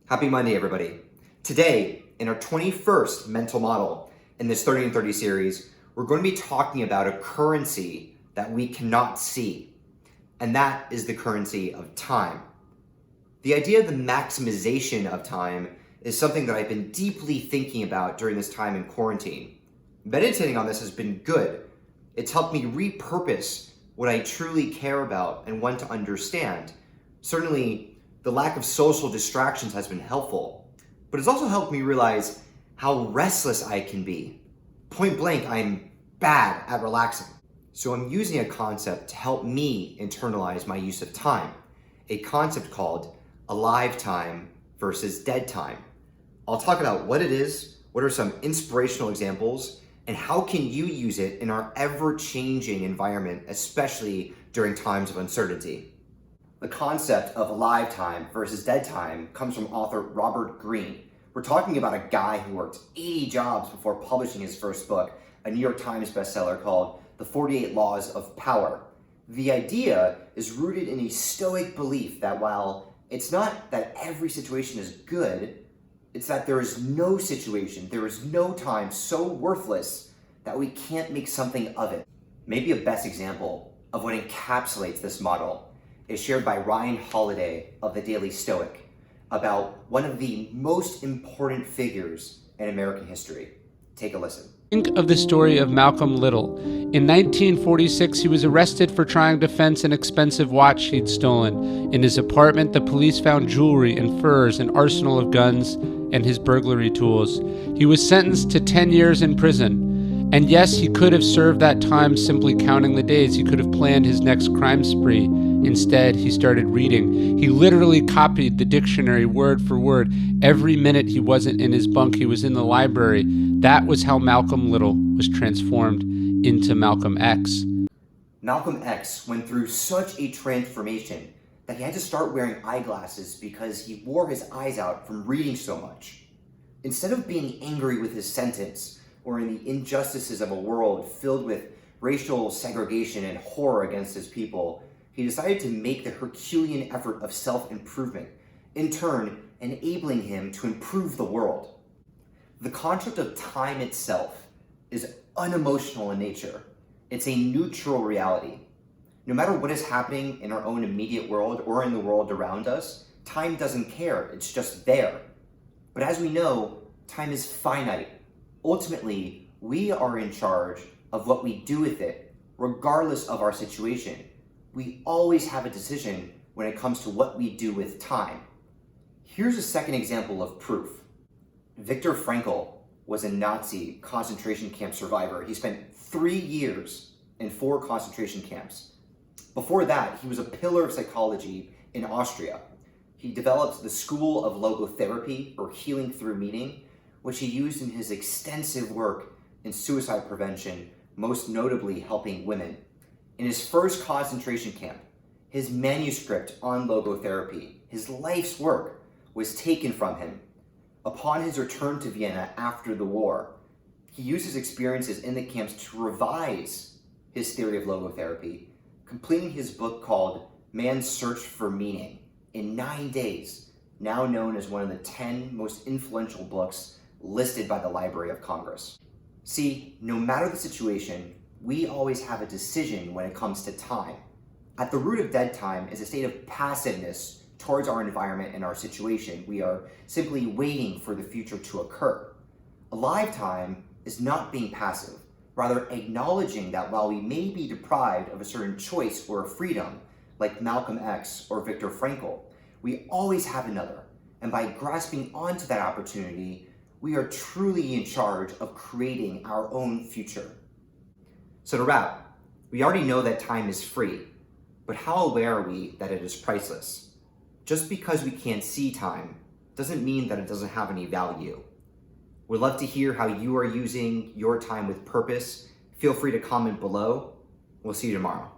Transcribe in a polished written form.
Happy Monday, everybody. Today, in our 21st mental model in this 30 and 30 series, we're going to be talking about a currency that we cannot see, and that is the currency of time. The idea of the maximization of time is something that I've been deeply thinking about during this time in quarantine. Meditating on this has been good. It's helped me repurpose what I truly care about and want to understand. Certainly, the lack of social distractions has been helpful, but it's also helped me realize how restless I can be. Point blank, I'm bad at relaxing. So I'm using a concept to help me internalize my use of time, a concept called alive time versus dead time. I'll talk about what it is, what are some inspirational examples, and how can you use it in our ever-changing environment, especially during times of uncertainty. The concept of alive time versus dead time comes from author Robert Greene. We're talking about a guy who worked 80 jobs before publishing his first book, a New York Times bestseller called The 48 Laws of Power. The idea is rooted in a stoic belief that while it's not that every situation is good, it's that there is no situation, there is no time so worthless that we can't make something of it. Maybe a best example of what encapsulates this model is shared by Ryan Holiday of the Daily Stoic about one of the most important figures in American history. Take a listen. Think of the story of Malcolm Little. In 1946, he was arrested for trying to fence an expensive watch he'd stolen. In his apartment, the police found jewelry and furs, an arsenal of guns, and his burglary tools. He was sentenced to 10 years in prison. And yes, he could have served that time simply counting the days. He could have planned his next crime spree. Instead, he started reading. He literally copied the dictionary word for word. Every minute he wasn't in his bunk, he was in the library. That was how Malcolm Little was transformed into Malcolm X. Malcolm X went through such a transformation that he had to start wearing eyeglasses because he wore his eyes out from reading so much. Instead of being angry with his sentence or in the injustices of a world filled with racial segregation and horror against his people, he decided to make the Herculean effort of self-improvement, in turn enabling him to improve the world. The concept of time itself is unemotional in nature. It's a neutral reality. No matter what is happening in our own immediate world or in the world around us, time doesn't care, it's just there. But as we know, time is finite. Ultimately, we are in charge of what we do with it, regardless of our situation. We always have a decision when it comes to what we do with time. Here's a second example of proof. Viktor Frankl was a Nazi concentration camp survivor. He spent 3 years in 4 concentration camps. Before that, he was a pillar of psychology in Austria. He developed the school of logotherapy, or healing through meaning, which he used in his extensive work in suicide prevention, most notably helping women. In his first concentration camp, his manuscript on logotherapy, his life's work, was taken from him. Upon his return to Vienna after the war, he used his experiences in the camps to revise his theory of logotherapy, completing his book called Man's Search for Meaning in 9 days, now known as one of the 10 most influential books listed by the Library of Congress. See, no matter the situation, we always have a decision when it comes to time. At the root of dead time is a state of passiveness towards our environment and our situation. We are simply waiting for the future to occur. Alive time is not being passive, rather acknowledging that while we may be deprived of a certain choice or a freedom, like Malcolm X or Viktor Frankl, we always have another. And by grasping onto that opportunity, we are truly in charge of creating our own future. So to wrap, we already know that time is free, but how aware are we that it is priceless? Just because we can't see time doesn't mean that it doesn't have any value. We'd love to hear how you are using your time with purpose. Feel free to comment below. We'll see you tomorrow.